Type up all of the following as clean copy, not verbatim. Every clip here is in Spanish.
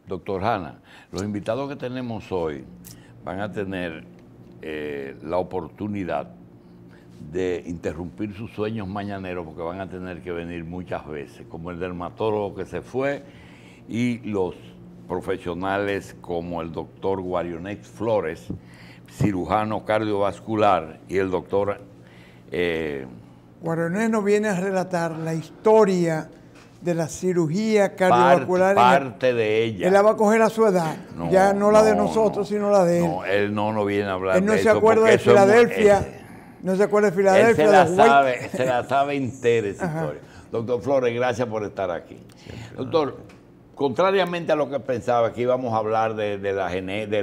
Doctor Hanna, los invitados que tenemos hoy van a tener la oportunidad de interrumpir sus sueños mañaneros porque van a tener que venir muchas veces, como el dermatólogo que se fue y los profesionales como el doctor Guarionex Flores, cirujano cardiovascular, y el doctor... Guarionex nos viene a relatar la historia de la cirugía cardiovascular. Parte de ella. Él la va a coger a su edad, ya no la de nosotros, sino la de él. No, él no viene a hablar él no de se eso. acuerda de Filadelfia, no se acuerda de Filadelfia. Él se la sabe entera esa historia. Doctor Flores, gracias por estar aquí. Doctor, contrariamente a lo que pensaba, que íbamos a hablar de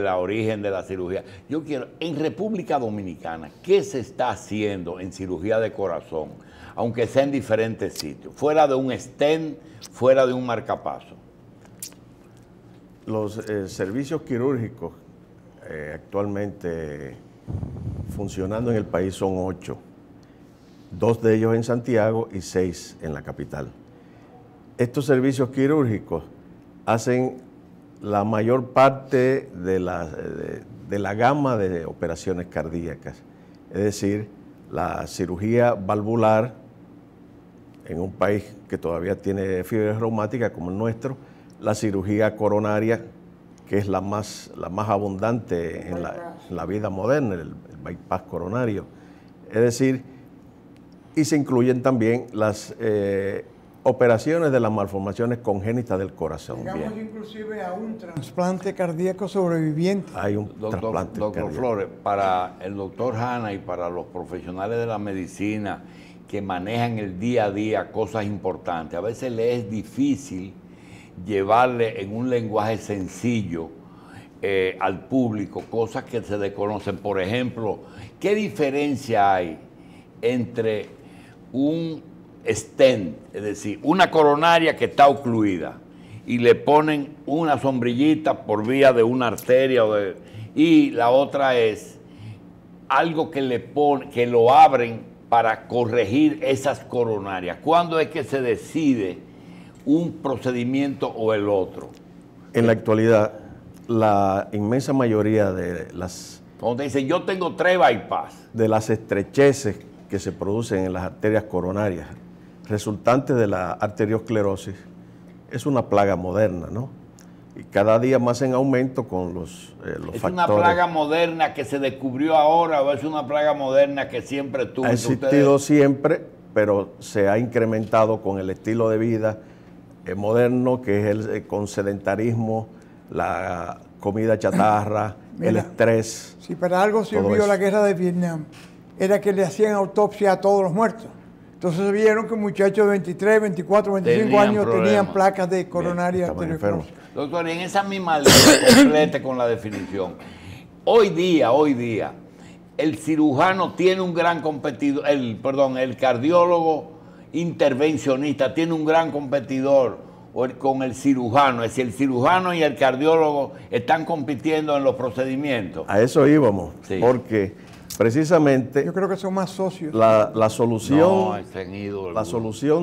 la origen de la cirugía, yo quiero, en República Dominicana, ¿qué se está haciendo en cirugía de corazón, aunque sea en diferentes sitios, fuera de un stent, fuera de un marcapaso? Los servicios quirúrgicos actualmente funcionando en el país son 8, 2 de ellos en Santiago y 6 en la capital. Estos servicios quirúrgicos hacen la mayor parte de la gama de operaciones cardíacas, es decir, la cirugía valvular en un país que todavía tiene fiebre reumática como el nuestro, la cirugía coronaria, que es la más abundante en la vida moderna, el bypass coronario, es decir, y se incluyen también las operaciones de las malformaciones congénitas del corazón. Llegamos inclusive a un trasplante cardíaco sobreviviente. Hay un trasplante Doctor cardíaco. Flores, para el doctor Hanna y para los profesionales de la medicina que manejan el día a día cosas importantes, a veces le es difícil llevarle en un lenguaje sencillo al público cosas que se desconocen. Por ejemplo, ¿qué diferencia hay entre un stent, es decir, una coronaria que está ocluida y le ponen una sombrillita por vía de una arteria y la otra es algo que lo abren para corregir esas coronarias? ¿Cuándo es que se decide un procedimiento o el otro? En la actualidad, la inmensa mayoría de las... Cuando te dicen, yo tengo 3 bypass. De las estrecheces que se producen en las arterias coronarias, resultantes de la arteriosclerosis, es una plaga moderna, ¿no? Y cada día más en aumento con los factores. ¿Es una plaga moderna que se descubrió ahora o es una plaga moderna que siempre tuvo? Ha existido siempre, pero se ha incrementado con el estilo de vida moderno, que es el con sedentarismo, la comida chatarra, el estrés. Si para algo sirvió la guerra de Vietnam, era que le hacían autopsia a todos los muertos. Entonces vieron que muchachos de 23, 24, 25 años tenían placas de coronaria arteriosclerosis. Doctor, en esa misma línea, complete con la definición, hoy día, el cirujano tiene un gran competidor, el cardiólogo intervencionista tiene un gran competidor con el cirujano, es decir, el cirujano y el cardiólogo están compitiendo en los procedimientos. A eso íbamos, sí. Porque precisamente yo creo que son más socios. La solución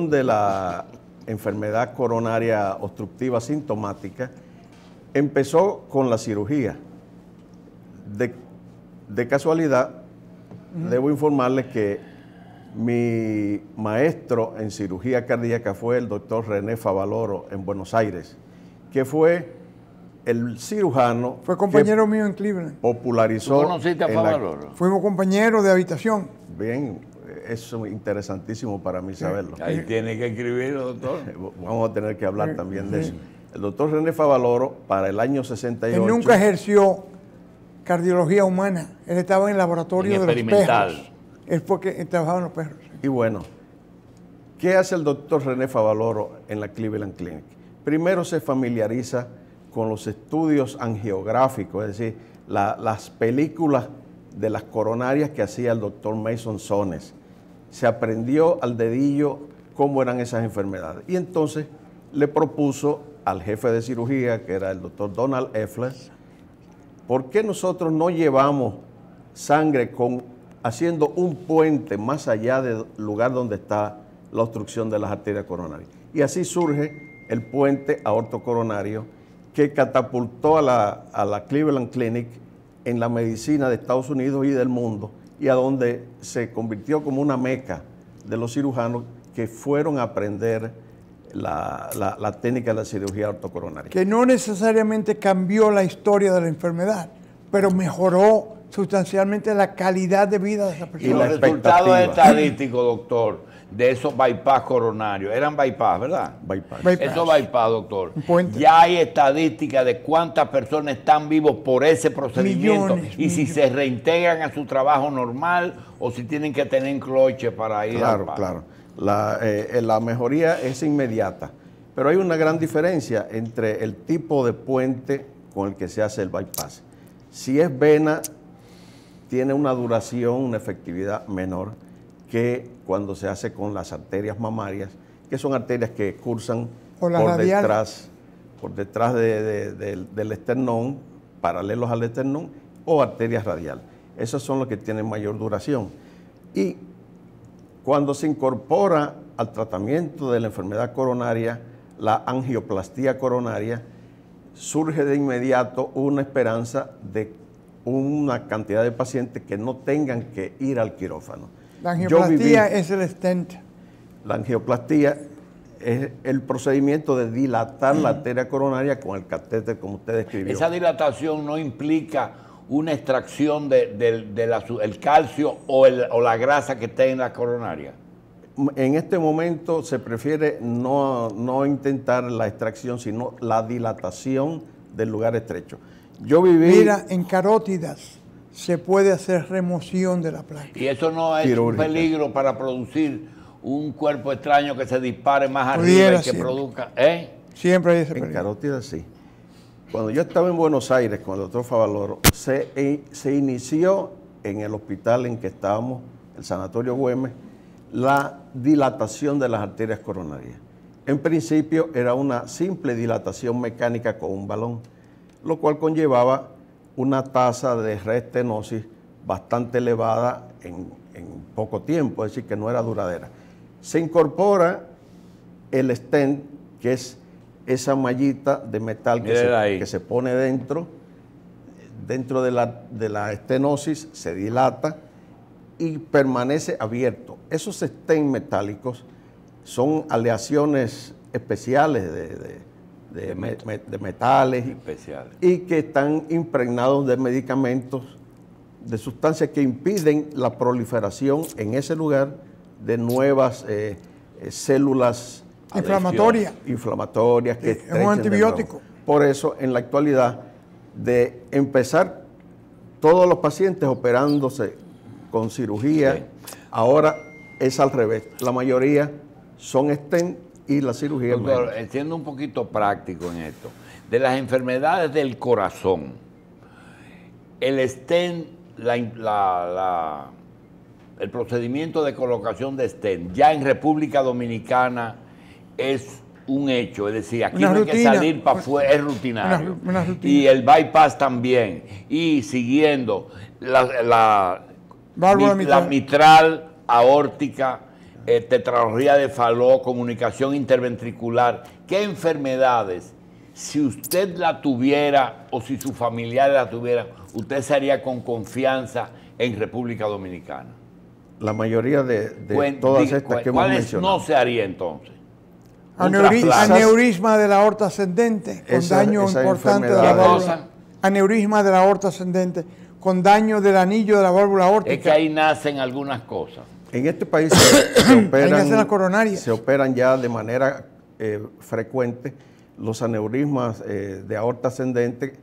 de la enfermedad coronaria obstructiva sintomática empezó con la cirugía. De casualidad, debo informarles que mi maestro en cirugía cardíaca fue el doctor René Favaloro en Buenos Aires, que fue el cirujano. Fue compañero mío en Cleveland. Popularizó. ¿Tú conociste a Favaloro? Fuimos compañeros de habitación. Bien, eso es interesantísimo para mí saberlo. Ahí tiene que escribirlo, doctor. Vamos a tener que hablar también de eso. El doctor René Favaloro, para el año 68... Él nunca ejerció cardiología humana. Él estaba en el laboratorio de los perros. Él fue que trabajaba en los perros. Y bueno, ¿qué hace el doctor René Favaloro en la Cleveland Clinic? Primero se familiariza con los estudios angiográficos, es decir, las películas de las coronarias que hacía el doctor Mason Sones. Se aprendió al dedillo cómo eran esas enfermedades. Y entonces le propuso al jefe de cirugía, que era el doctor Donald Effler, ¿por qué nosotros no llevamos sangre haciendo un puente más allá del lugar donde está la obstrucción de las arterias coronarias? Y así surge el puente aortocoronario, que catapultó a la Cleveland Clinic en la medicina de Estados Unidos y del mundo, y a donde se convirtió como una meca de los cirujanos que fueron a aprender la técnica de la cirugía ortocoronaria. Que no necesariamente cambió la historia de la enfermedad, pero mejoró sustancialmente la calidad de vida de esa persona. Y los resultados estadísticos, doctor, de esos bypass coronarios, eran bypass, ¿verdad? Bypass. Esos bypass, doctor. Ya hay estadísticas de cuántas personas están vivos por ese procedimiento si se reintegran a su trabajo normal o si tienen que tener cloche para ir al bypass. Claro. La mejoría es inmediata, pero hay una gran diferencia entre el tipo de puente con el que se hace el bypass. Si es vena, tiene una duración, una efectividad menor que cuando se hace con las arterias mamarias, que son arterias que cursan por detrás del esternón, paralelos al esternón, o arterias radiales. Esos son los que tienen mayor duración. Y cuando se incorpora al tratamiento de la enfermedad coronaria, la angioplastía coronaria, surge de inmediato una esperanza de una cantidad de pacientes que no tengan que ir al quirófano. La angioplastía es el stent. La angioplastía es el procedimiento de dilatar la arteria coronaria con el catéter, como usted describió. Esa dilatación no implica una extracción del calcio o la grasa que está en la coronaria. En este momento se prefiere no intentar la extracción, sino la dilatación del lugar estrecho. Yo viví... Mira, en carótidas se puede hacer remoción de la placa. Y eso no es quirúrgica. Un peligro para producir un cuerpo extraño que se dispare más arriba y que produzca... Siempre hay ese peligro. En carótidas sí. Cuando yo estaba en Buenos Aires con el doctor Favaloro, se inició en el hospital en que estábamos, el Sanatorio Güemes, la dilatación de las arterias coronarias. En principio era una simple dilatación mecánica con un balón, lo cual conllevaba una tasa de reestenosis bastante elevada en poco tiempo, es decir, que no era duradera. Se incorpora el stent, que es esa mallita de metal que se pone dentro de la estenosis, se dilata y permanece abierto. Esos stents metálicos son aleaciones especiales de metales especiales y que están impregnados de medicamentos, de sustancias que impiden la proliferación en ese lugar de nuevas células inflamatorias que es un antibiótico. Por eso, en la actualidad, de empezar todos los pacientes operándose con cirugía, sí. Ahora es al revés. La mayoría son stent y la cirugía. Doctor, siendo un poquito práctico en esto, de las enfermedades del corazón, el stent, el procedimiento de colocación de stent, ya en República Dominicana es un hecho, es decir, aquí no hay que salir para afuera, es rutinario. Y el bypass también. Y siguiendo la mitral, aórtica, tetralogía de Fallot, comunicación interventricular. ¿Qué enfermedades, si usted la tuviera o si sus familiares la tuvieran, usted se haría con confianza en República Dominicana? La mayoría de todas estas que hemos mencionado. ¿Cuáles no se haría entonces? Aneurisma de la aorta ascendente, con daño importante de la válvula. Aneurisma de la aorta ascendente, con daño del anillo de la válvula aórtica. Es que ahí nacen algunas cosas. En este país se operan ya de manera frecuente los aneurismas de aorta ascendente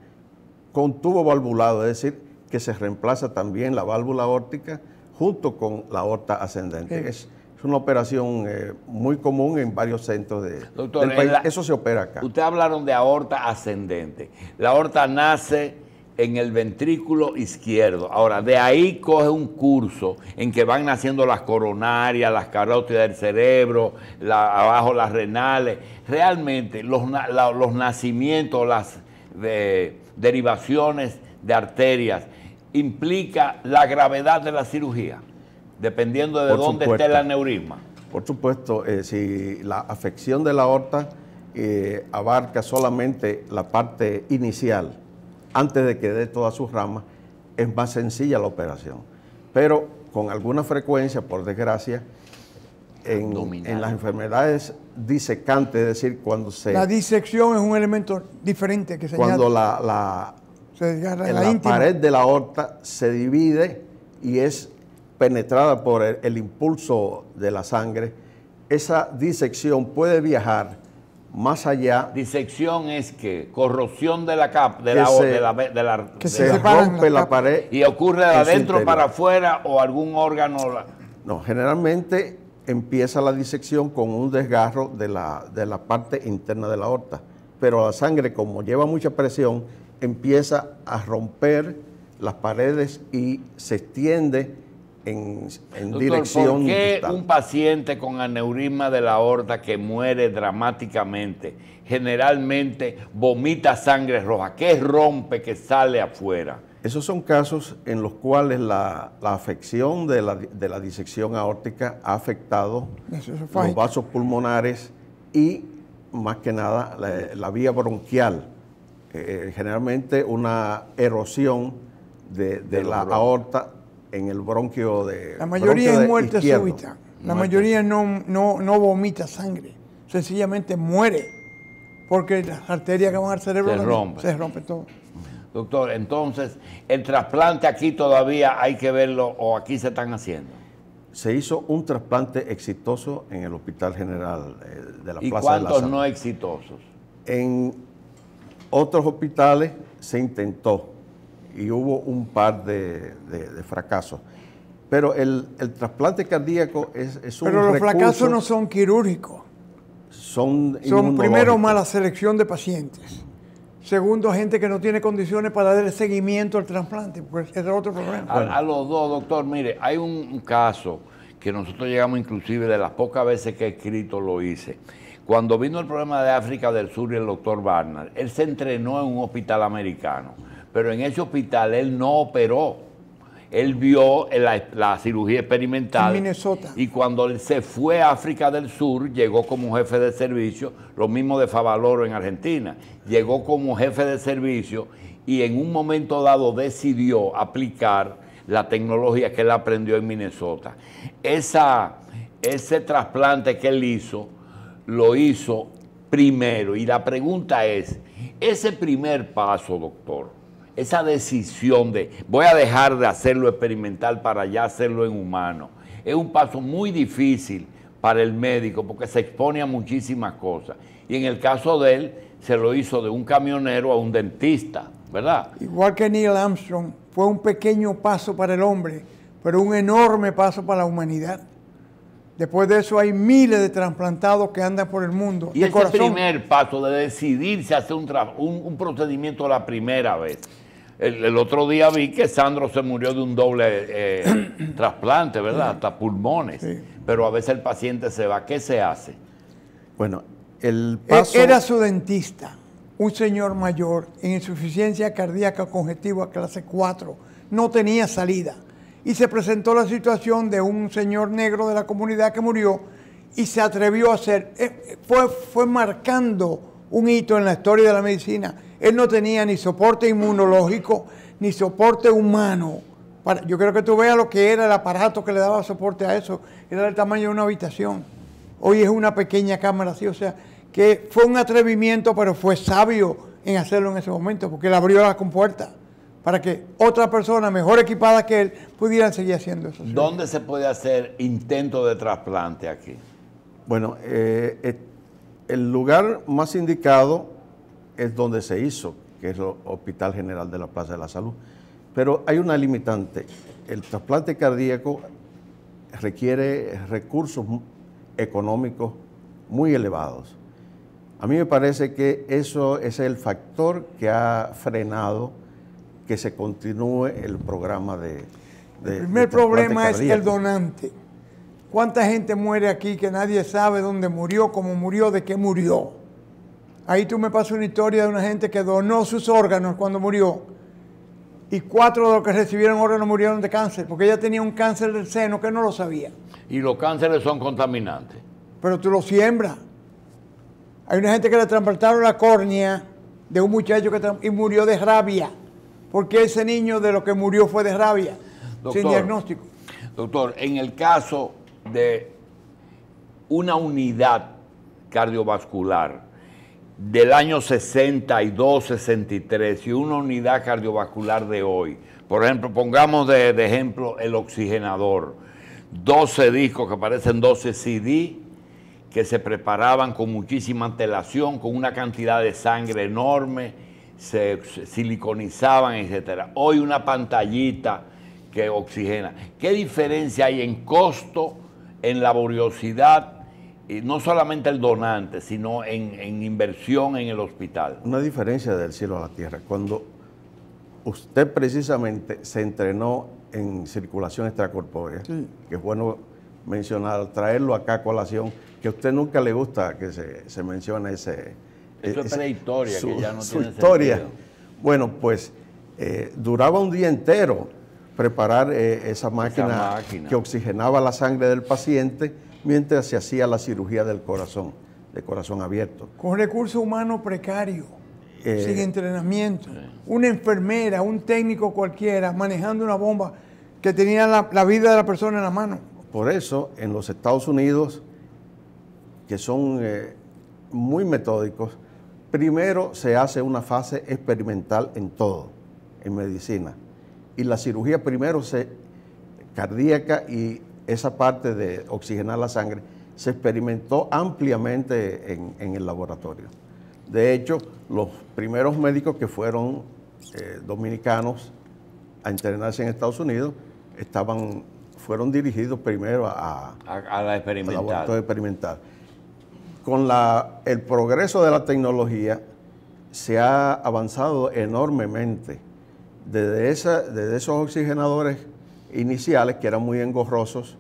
con tubo valvulado, es decir, que se reemplaza también la válvula aórtica junto con la aorta ascendente. Sí. Es una operación muy común en varios centros del país. Eso se opera acá. Ustedes hablaron de aorta ascendente. La aorta nace en el ventrículo izquierdo. Ahora, de ahí coge un curso en que van naciendo las coronarias, las carótidas del cerebro, abajo las renales. Realmente los nacimientos, las derivaciones de arterias, implica la gravedad de la cirugía, dependiendo de dónde esté el aneurisma. Por supuesto, si la afección de la aorta abarca solamente la parte inicial, antes de que dé todas sus ramas, es más sencilla la operación. Pero con alguna frecuencia, por desgracia, en las enfermedades disecantes, es decir, cuando se... La disección es un elemento diferente que se cuando la pared de la aorta se divide y es penetrada por el impulso de la sangre, esa disección puede viajar más allá. Disección es que corrosión de la capa, que se rompe la pared. Y ocurre de adentro para afuera o algún órgano. No, generalmente empieza la disección con un desgarro de la parte interna de la aorta, pero la sangre, como lleva mucha presión, empieza a romper las paredes y se extiende en Doctor, dirección ¿por qué distal? Un paciente con aneurisma de la aorta que muere dramáticamente generalmente vomita sangre roja? ¿Qué rompe que sale afuera? Esos son casos en los cuales la afección de la disección aórtica ha afectado los vasos pulmonares y, más que nada, la vía bronquial. Generalmente una erosión de la aorta en el bronquio de... La mayoría es muerte súbita. La mayoría no vomita sangre. Sencillamente muere porque las arterias que van al cerebro se rompen todo. Doctor, entonces, ¿el trasplante aquí todavía hay que verlo o aquí se están haciendo? Se hizo un trasplante exitoso en el Hospital General de la Plaza de la Salud. ¿Y cuántos no exitosos? En otros hospitales se intentó y hubo un par de fracasos. Pero el trasplante cardíaco es un recurso... Pero los fracasos no son quirúrgicos. Son primero mala selección de pacientes. Segundo, gente que no tiene condiciones para dar seguimiento al trasplante, porque ese es otro problema. A los dos, doctor, mire, hay un caso que nosotros llegamos inclusive de las pocas veces que he escrito lo hice. Cuando vino el problema de África del Sur y el doctor Barnard, él se entrenó en un hospital americano, pero en ese hospital él no operó. Él vio la cirugía experimental en Minnesota. Y cuando él se fue a África del Sur, llegó como jefe de servicio, lo mismo de Favaloro en Argentina, llegó como jefe de servicio y en un momento dado decidió aplicar la tecnología que él aprendió en Minnesota. Ese trasplante que él hizo, lo hizo primero y la pregunta es, ese primer paso, doctor, esa decisión de voy a dejar de hacerlo experimental para ya hacerlo en humano, es un paso muy difícil para el médico porque se expone a muchísimas cosas. Y en el caso de él, se lo hizo de un camionero a un dentista, ¿verdad? Igual que Neil Armstrong, fue un pequeño paso para el hombre, pero un enorme paso para la humanidad. Después de eso hay miles de trasplantados que andan por el mundo. Y ese primer paso de decidirse a hacer un procedimiento la primera vez. El otro día vi que Sandro se murió de un doble trasplante, ¿verdad? Hasta pulmones. Sí. Pero a veces el paciente se va. ¿Qué se hace? Bueno, el paso... Era su dentista, un señor mayor, en insuficiencia cardíaca congestiva clase 4. No tenía salida. Y se presentó la situación de un señor negro de la comunidad que murió y se atrevió a hacer. Fue marcando un hito en la historia de la medicina. Él no tenía ni soporte inmunológico, ni soporte humano. Yo creo que tú veas lo que era el aparato que le daba soporte a eso. Era del tamaño de una habitación. Hoy es una pequeña cámara así. O sea, que fue un atrevimiento, pero fue sabio en hacerlo en ese momento, porque él abrió la compuerta para que otras personas mejor equipadas que él pudieran seguir haciendo eso. ¿Dónde se puede hacer intento de trasplante aquí? Bueno, el lugar más indicado es donde se hizo, que es el Hospital General de la Plaza de la Salud. Pero hay una limitante. El trasplante cardíaco requiere recursos económicos muy elevados. A mí me parece que eso es el factor que ha frenado que se continúe el programa de el primer problema es el donante. ¿Cuánta gente muere aquí que nadie sabe dónde murió, cómo murió, de qué murió? Ahí tú me pasas una historia de una gente que donó sus órganos cuando murió y 4 de los que recibieron órganos murieron de cáncer, porque ella tenía un cáncer del seno que no lo sabía. Y los cánceres son contaminantes. Pero tú lo siembras. Hay una gente que le trasplantaron la córnea de un muchacho y murió de rabia, porque ese niño de lo que murió fue de rabia, Doctor, sin diagnóstico. Doctor, en el caso de una unidad cardiovascular del año 62, 63 y una unidad cardiovascular de hoy, por ejemplo, pongamos de ejemplo el oxigenador, 12 discos que parecen 12 CD, que se preparaban con muchísima antelación, con una cantidad de sangre enorme, se siliconizaban, etcétera. Hoy una pantallita que oxigena. ¿Qué diferencia hay en costo, en laboriosidad, y no solamente el donante, sino en inversión en el hospital? Una diferencia del cielo a la tierra. Cuando usted precisamente se entrenó en circulación extracorpórea, sí, que es bueno mencionar, traerlo acá a colación, que a usted nunca le gusta que se mencione eso es prehistoria, que ya no su tiene historia. sentido. Bueno, pues duraba un día entero preparar esa máquina que oxigenaba la sangre del paciente mientras se hacía la cirugía del corazón, de corazón abierto. Con recursos humanos precarios, sin entrenamiento. Una enfermera, un técnico cualquiera, manejando una bomba que tenía la vida de la persona en la mano. Por eso, en los Estados Unidos, que son muy metódicos, primero se hace una fase experimental en todo, en medicina. Y la cirugía primero cardíaca y esa parte de oxigenar la sangre se experimentó ampliamente en el laboratorio. De hecho, los primeros médicos que fueron dominicanos a internarse en Estados Unidos fueron dirigidos primero a la experimental. Al laboratorio experimental. Con el progreso de la tecnología se ha avanzado enormemente. Desde esos oxigenadores iniciales, que eran muy engorrosos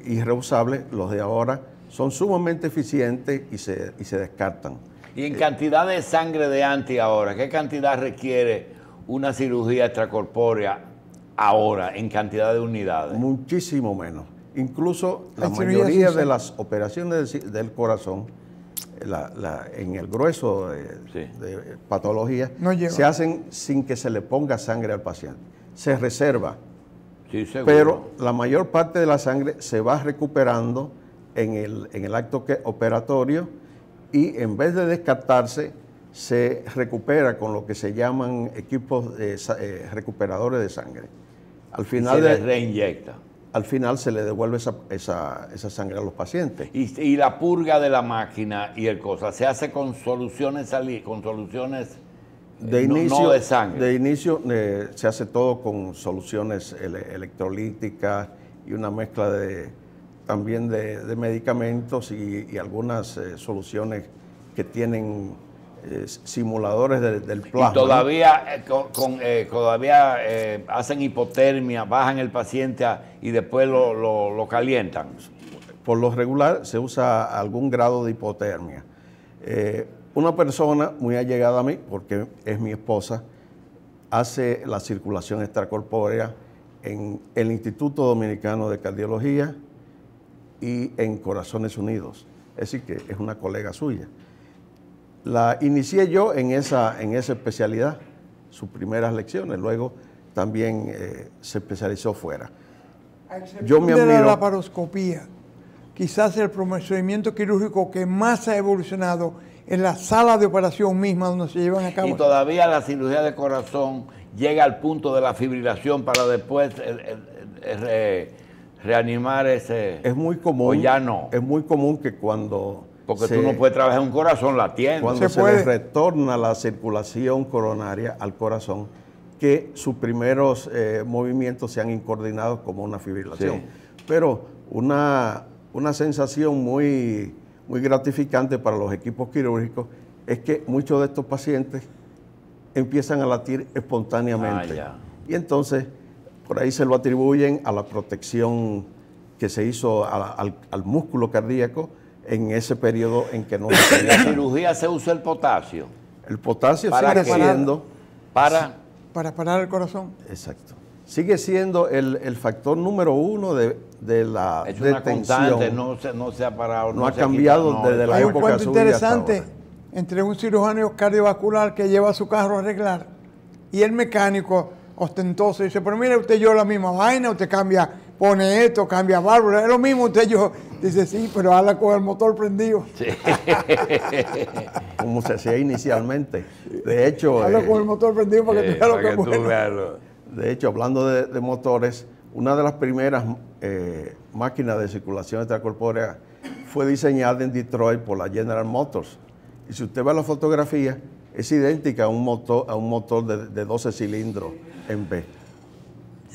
y reusables, los de ahora son sumamente eficientes y se descartan. Y en cantidad de sangre de antes y ahora, ¿qué cantidad requiere una cirugía extracorpórea ahora en cantidad de unidades? Muchísimo menos. Incluso la mayoría de las operaciones del corazón, en el grueso de patologías, se hacen sin que se le ponga sangre al paciente. Se reserva. Sí, seguro. Pero la mayor parte de la sangre se va recuperando en el acto operatorio y en vez de descartarse, se recupera con lo que se llaman equipos recuperadores de sangre. Al final se les reinyecta. Al final se le devuelve esa sangre a los pacientes. Y la purga de la máquina y el cosa, ¿se hace con soluciones de inicio, no de sangre? De inicio se hace todo con soluciones electrolíticas y una mezcla también de medicamentos y algunas soluciones que tienen simuladores del plasma. Y todavía, todavía hacen hipotermia, bajan el paciente y después lo calientan. Por lo regular se usa algún grado de hipotermia. Una persona muy allegada a mí, porque es mi esposa, hace la circulación extracorpórea en el Instituto Dominicano de Cardiología y en Corazones Unidos. Es decir, que es una colega suya. La inicié yo en esa especialidad, sus primeras lecciones. Luego también se especializó fuera. Yo me admiro de la laparoscopía. Quizás el procedimiento quirúrgico que más ha evolucionado en la sala de operación misma donde se llevan a cabo. Y todavía la cirugía de corazón llega al punto de la fibrilación para después reanimar ese... Es muy común. O ya no. Es muy común que cuando... Porque tú no puedes trabajar un corazón latiendo. Cuando se le retorna la circulación coronaria al corazón, que sus primeros movimientos sean incoordinados como una fibrilación. Sí. Pero una sensación muy gratificante para los equipos quirúrgicos es que muchos de estos pacientes empiezan a latir espontáneamente. Y entonces, por ahí se lo atribuyen a la protección que se hizo al músculo cardíaco en ese periodo en que no se ¿En la cirugía se usa el potasio? El potasio sigue siendo... Para parar el corazón. Exacto. sigue siendo el factor número uno de la Es una detención. constante, no se ha parado. No ha se cambiado quita, desde la Hay un época cuento suya hasta interesante ahora. entre un cirujano cardiovascular que lleva su carro a arreglar y el mecánico ostentoso dice, pero mire, usted yo la misma vaina, usted cambia, pone esto, cambia válvula, es lo mismo, usted yo. Dice, sí, pero habla con el motor prendido. Sí. Como se hacía inicialmente. De hecho, Habla con el motor prendido para que tú veas lo para que que es tú bueno. veas de hecho, hablando de motores, una de las primeras máquinas de circulación extracorpórea fue diseñada en Detroit por la General Motors. Y si usted ve la fotografía, es idéntica a un motor de 12 cilindros en B.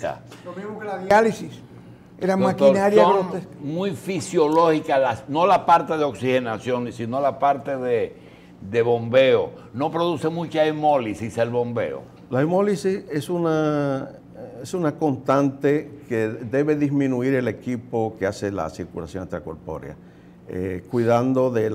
Ya. Lo mismo que la diálisis. Era Doctor, maquinaria son grotesca. muy fisiológicas, no la parte de oxigenación, sino la parte de bombeo. No produce mucha hemólisis el bombeo. La hemólisis es una constante que debe disminuir el equipo que hace la circulación extracorpórea, cuidando de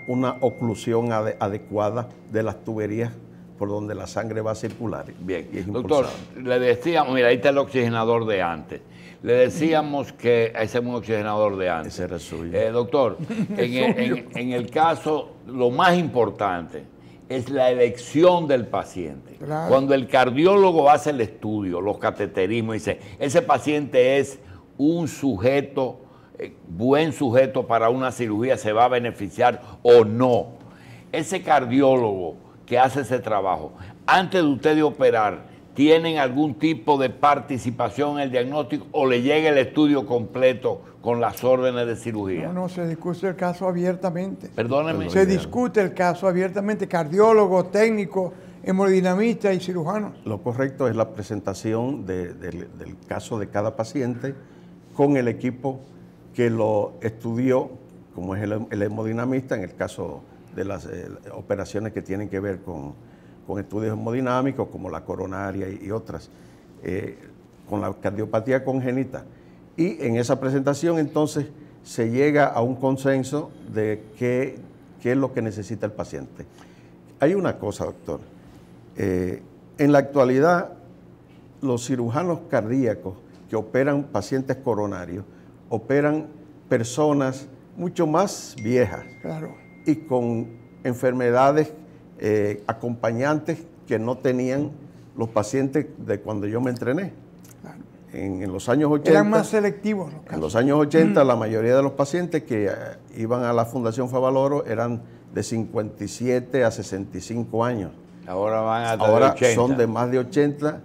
una oclusión adecuada de las tuberías por donde la sangre va a circular. Bien, y es doctor, impulsada. le decíamos, mira, ahí está el oxigenador de antes. Le decíamos que ese es un oxigenador de antes. Ese era el suyo. Doctor, en el caso, lo más importante es la elección del paciente. Claro. Cuando el cardiólogo hace el estudio, los cateterismos, dice, ese paciente es un sujeto, buen sujeto para una cirugía, se va a beneficiar o no. Ese cardiólogo que hace ese trabajo, antes de usted de operar, ¿tienen algún tipo de participación en el diagnóstico o le llega el estudio completo con las órdenes de cirugía? No, se discute el caso abiertamente. Perdóneme. Se discute el caso abiertamente, cardiólogos, técnicos, hemodinamistas y cirujanos. Lo correcto es la presentación del caso de cada paciente con el equipo que lo estudió, como es el hemodinamista, en el caso de las operaciones que tienen que ver con estudios hemodinámicos, como la coronaria y otras, con la cardiopatía congénita. Y en esa presentación, entonces, se llega a un consenso de qué es lo que necesita el paciente. Hay una cosa, doctor. En la actualidad, los cirujanos cardíacos que operan pacientes coronarios operan personas mucho más viejas Claro. y con enfermedades acompañantes que no tenían los pacientes de cuando yo me entrené. Claro. En los años 80, Eran más selectivos los en casos. los años 80 la mayoría de los pacientes que iban a la Fundación Favaloro eran de 57 a 65 años. Ahora van hasta Ahora de 80. son de más de 80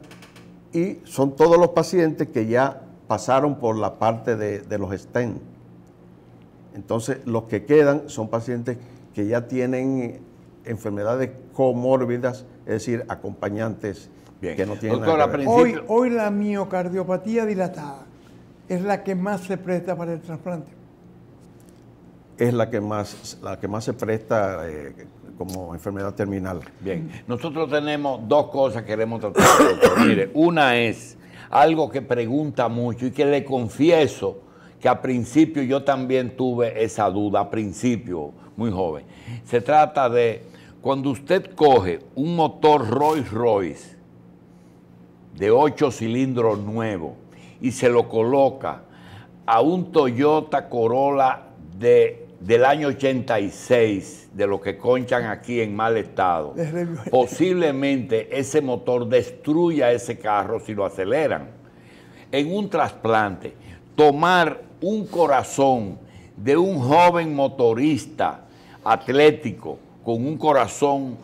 y son todos los pacientes que ya pasaron por la parte de los stent. Entonces, los que quedan son pacientes que ya tienen enfermedades comórbidas, es decir, acompañantes. Bien. Que no tienen Doctor, nada que ver. Hoy la miocardiopatía dilatada es la que más se presta para el trasplante. Es la que más se presta como enfermedad terminal. Bien, nosotros tenemos dos cosas que queremos tratar, doctor. Mire, una es algo que pregunta mucho y que le confieso que a principio yo también tuve esa duda, a principio, muy joven. Se trata de cuando usted coge un motor Rolls Royce de 8 cilindros nuevo y se lo coloca a un Toyota Corolla del año 86, de lo que conchan aquí en mal estado, posiblemente ese motor destruya ese carro si lo aceleran. En un trasplante, tomar un corazón de un joven motorista atlético con un corazón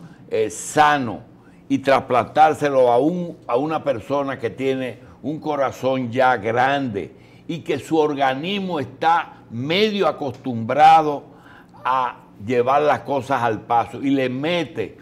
sano y trasplantárselo a una persona que tiene un corazón ya grande y que su organismo está medio acostumbrado a llevar las cosas al paso y le mete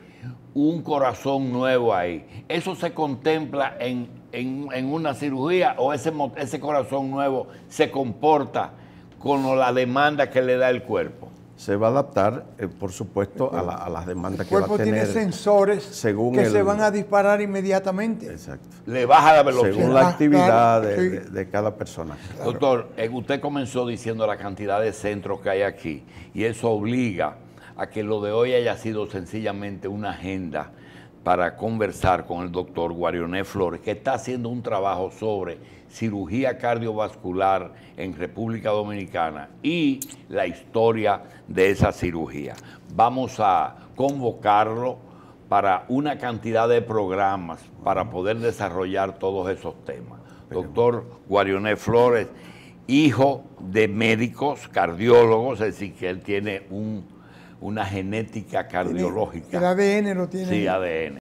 un corazón nuevo ahí. ¿Eso se contempla en una cirugía o ese corazón nuevo se comporta con la demanda que le da el cuerpo? Se va a adaptar, por supuesto, a las demandas El que va a cuerpo tener. tiene sensores según que se van a disparar inmediatamente. Exacto. Le baja la velocidad. Según la actividad Claro, sí. de cada persona. Doctor, usted comenzó diciendo la cantidad de centros que hay aquí y eso obliga a que lo de hoy haya sido sencillamente una agenda para conversar con el doctor Guarioné Flores, que está haciendo un trabajo sobre cirugía cardiovascular en República Dominicana y la historia de esa cirugía. Vamos a convocarlo para una cantidad de programas para poder desarrollar todos esos temas. Doctor Guarioné Flores, hijo de médicos, cardiólogos, es decir, que él tiene una genética cardiológica. El ADN lo tiene. Sí, ADN.